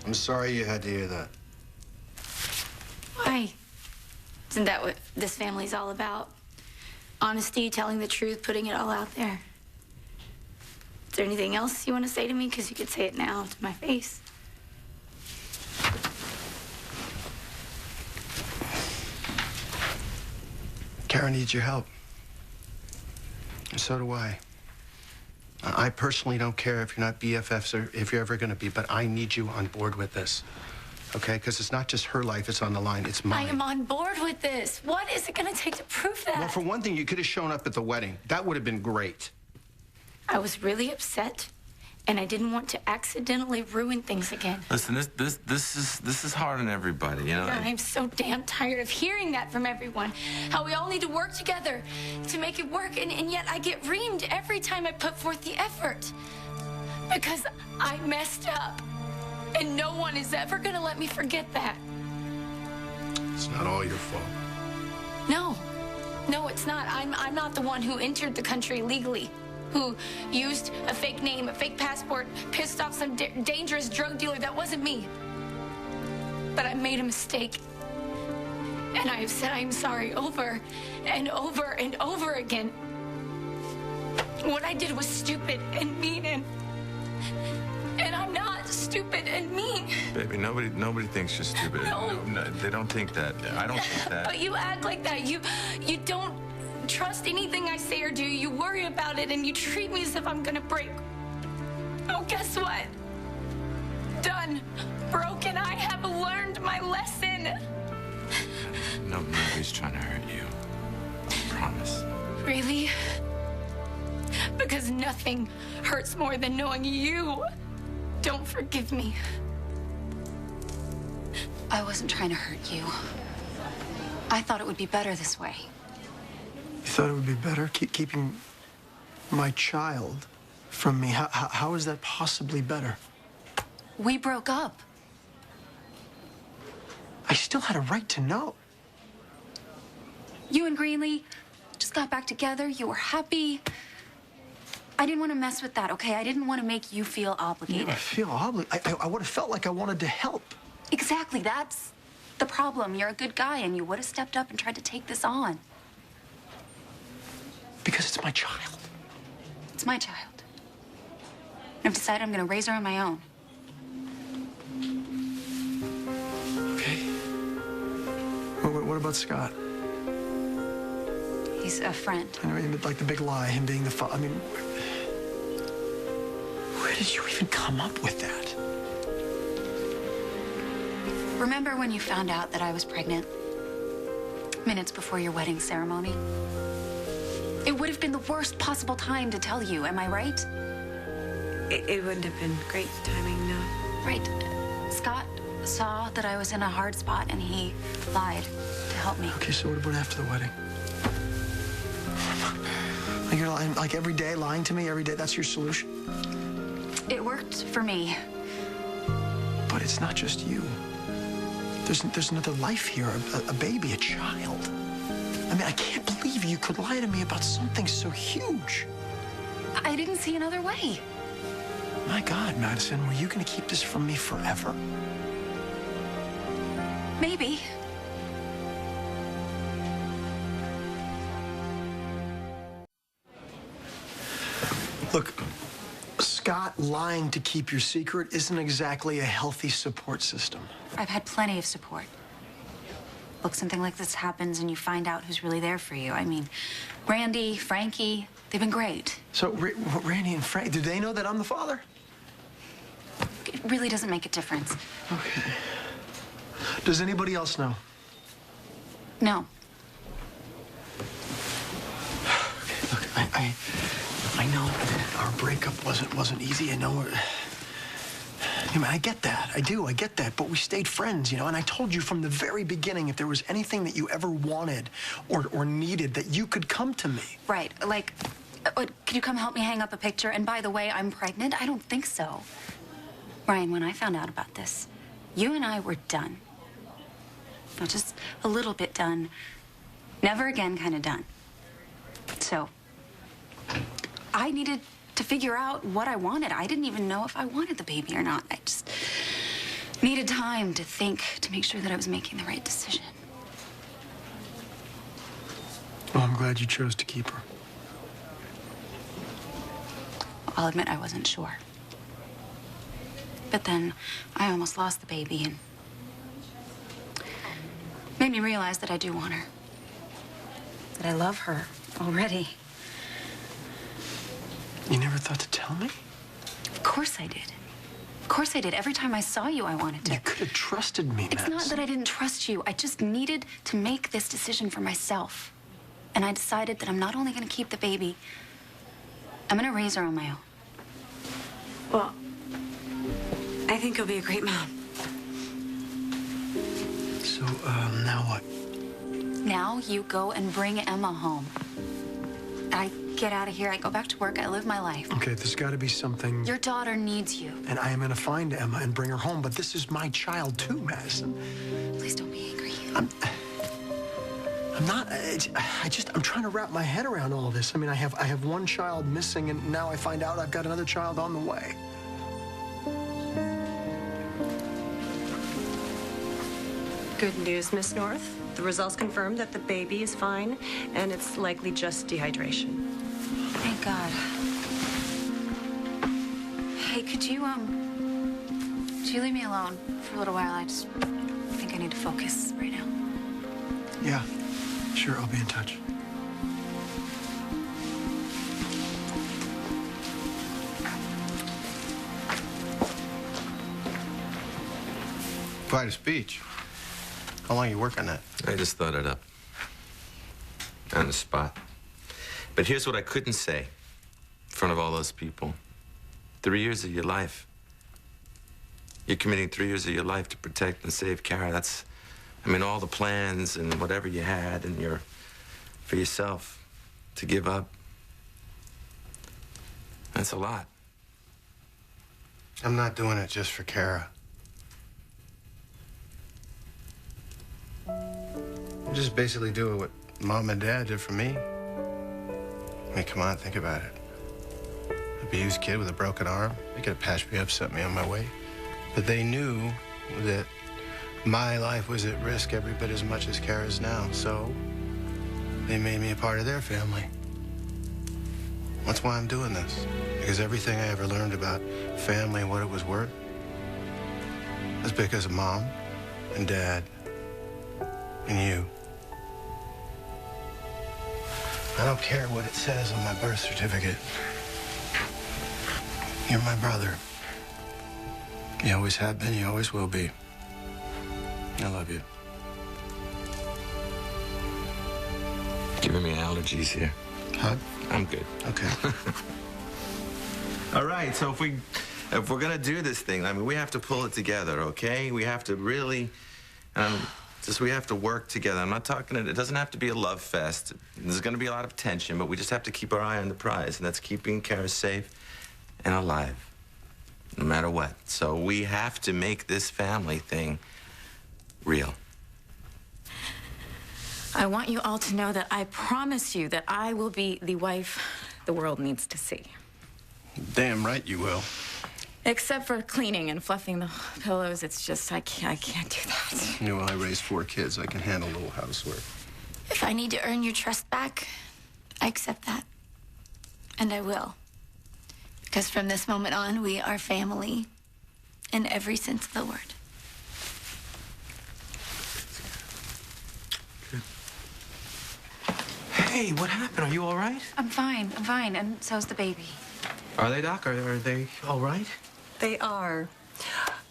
I'm sorry you had to hear that. Why? Isn't that what this family's all about? Honesty, telling the truth, putting it all out there. Is there anything else you want to say to me? Because you could say it now to my face. Kara needs your help. And so do I. I personally don't care if you're not BFFs or if you're ever going to be, but I need you on board with this. Okay? Because it's not just her life that's on the line, it's mine. I am on board with this. What is it going to take to prove that? Well, for one thing, you could have shown up at the wedding. That would have been great. I was really upset, and I didn't want to accidentally ruin things again. Listen, this is hard on everybody, you know. God, I'm so damn tired of hearing that from everyone. How we all need to work together to make it work, and yet I get reamed every time I put forth the effort. Because I messed up, and no one is ever gonna let me forget that. It's not all your fault. No, it's not. I'm not the one who entered the country legally, who used a fake name, a fake passport, pissed off some dangerous drug dealer. That wasn't me. But I made a mistake. And I have said I'm sorry over and over and over again. What I did was stupid and mean, and I'm not stupid and mean. Baby, nobody thinks you're stupid. No. No, they don't think that. I don't think that. But you act like that. You don't trust anything I say or do. You worry about it, and you treat me as if I'm gonna break. Oh, guess what? Done. Broken. I have learned my lesson. No, nobody's trying to hurt you. I promise. Really? Because nothing hurts more than knowing you don't forgive me. I wasn't trying to hurt you. I thought it would be better this way. You thought it would be better keeping my child from me? How is that possibly better? We broke up. I still had a right to know. You and Greenlee just got back together. You were happy. I didn't want to mess with that, okay? I didn't want to make you feel obligated. I feel obligated? I would have felt like I wanted to help. Exactly. That's the problem. You're a good guy, and you would have stepped up and tried to take this on. Because it's my child. It's my child. I've decided I'm going to raise her on my own. Okay. What about Scott? He's a friend. I mean, like the big lie, him being the father. I mean, where did you even come up with that? Remember when you found out that I was pregnant? Minutes before your wedding ceremony? It would have been the worst possible time to tell you, am I right? It wouldn't have been great timing, no. Right. Scott saw that I was in a hard spot, and he lied to help me. Okay, so what about after the wedding? Like you're lying, like every day, lying to me every day. That's your solution? It worked for me. But it's not just you. There's another life here, a baby, a child. I mean, I can't believe you could lie to me about something so huge. I didn't see another way. My God, Madison, were you going to keep this from me forever? Maybe. Look, Scott lying to keep your secret isn't exactly a healthy support system. I've had plenty of support. Look, something like this happens and you find out who's really there for you. I mean, Randy, Frankie, they've been great. So, Randy and Frank, do they know that I'm the father? It really doesn't make a difference. Okay. Does anybody else know? No. Okay, look, I know that our breakup wasn't easy. I know. I mean, I get that. I do. I get that. But we stayed friends, you know. And I told you from the very beginning, if there was anything that you ever wanted or needed, that you could come to me. Right. Like, could you come help me hang up a picture? And by the way, I'm pregnant? I don't think so. Ryan, when I found out about this, you and I were done. Not just a little bit done. Never again kind of done. So, I needed to figure out what I wanted. I didn't even know if I wanted the baby or not. Needed time to think, to make sure that I was making the right decision. Well, I'm glad you chose to keep her. I'll admit I wasn't sure. But then I almost lost the baby and made me realize that I do want her. That I love her already. You never thought to tell me? Of course I did. Of course I did. Every time I saw you, I wanted to. You could have trusted me, It's Madison. not that I didn't trust you. I just needed to make this decision for myself. And I decided that I'm not only going to keep the baby, I'm going to raise her on my own. Well, I think you'll be a great mom. So, now what? Now you go and bring Emma home. I get out of here. I go back to work. I live my life. Okay, there's got to be something. Your daughter needs you. And I am going to find Emma and bring her home, but this is my child too, Madison. Please don't be angry. I'm not. I'm trying to wrap my head around all this. I mean, I have one child missing, and now I find out I've got another child on the way. Good news, Miss North. The results confirm that the baby is fine, and it's likely just dehydration. Thank God. Hey, could you leave me alone for a little while? I just think I need to focus right now. Yeah, sure, I'll be in touch. Quite a speech. How long you work on that? I just thought it up. On the spot. But here's what I couldn't say in front of all those people. 3 years of your life. You're committing 3 years of your life to protect and save Kara. That's, I mean, all the plans and whatever you had and for yourself to give up. That's a lot. I'm not doing it just for Kara. I'm just basically doing what Mom and Dad did for me. I mean, come on, think about it. Abused kid with a broken arm. They could have patched me up, sent me on my way. But they knew that my life was at risk every bit as much as Kara's now, so they made me a part of their family. That's why I'm doing this. Because everything I ever learned about family and what it was worth was because of Mom and Dad and you. I don't care what it says on my birth certificate. You're my brother. You always have been, you always will be. I love you. Giving me allergies here. Hug? I'm good. Okay. All right, so if we're gonna do this thing, I mean, we have to pull it together, okay? We have to really, we have to work together. I'm not talking, it doesn't have to be a love fest. There's gonna be a lot of tension, but we just have to keep our eye on the prize, and that's keeping Kara safe and alive, no matter what. So we have to make this family thing real. I want you all to know that I promise you that I will be the wife the world needs to see. Damn right you will. Except for cleaning and fluffing the pillows, it's just, I can't do that. You know, I raised 4 kids. I can handle a little housework. If I need to earn your trust back, I accept that. And I will. Because from this moment on, we are family in every sense of the word. Hey, what happened? Are you all right? I'm fine, and so's the baby. Are they, Doc? Are they all right? They are.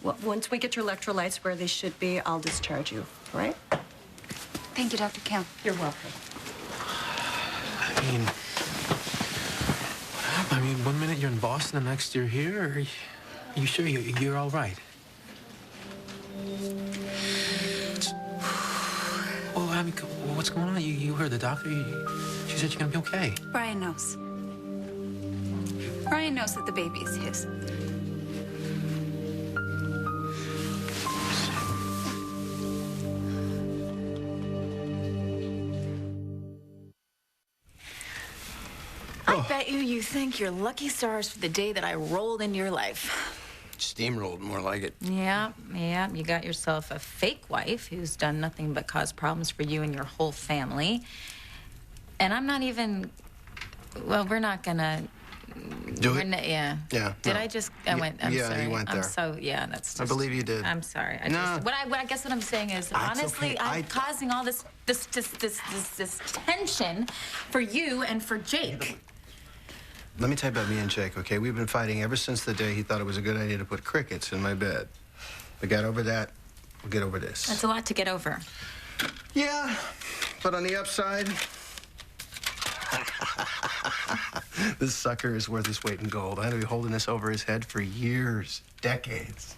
Well, once we get your electrolytes where they should be, I'll discharge you, all right? Thank you, Dr. Kim. You're welcome. I mean, one minute you're in Boston, the next you're here. Are you sure you're all right? Well, I mean, what's going on? You heard the doctor? She said you're gonna be okay. Brian knows. Brian knows that the baby is his. I bet you think you're lucky stars for the day that I rolled into your life. Steamrolled, more like it. Yeah, yeah. You got yourself a fake wife who's done nothing but cause problems for you and your whole family. And I'm not even. Well, we're not gonna. Do it? Yeah. Yeah, Did no. I just? I went. I'm Yeah, sorry. you went there. I'm so. Yeah, that's. Just, I believe you did. I'm sorry. No. What I guess what I'm saying is, That's honestly, okay. I'm causing all this tension for you and for Jake. Let me tell you about me and Jake, okay? We've been fighting ever since the day he thought it was a good idea to put crickets in my bed. We got over that. We'll get over this. That's a lot to get over. Yeah, but on the upside, this sucker is worth his weight in gold. I'm gonna be holding this over his head for years, decades.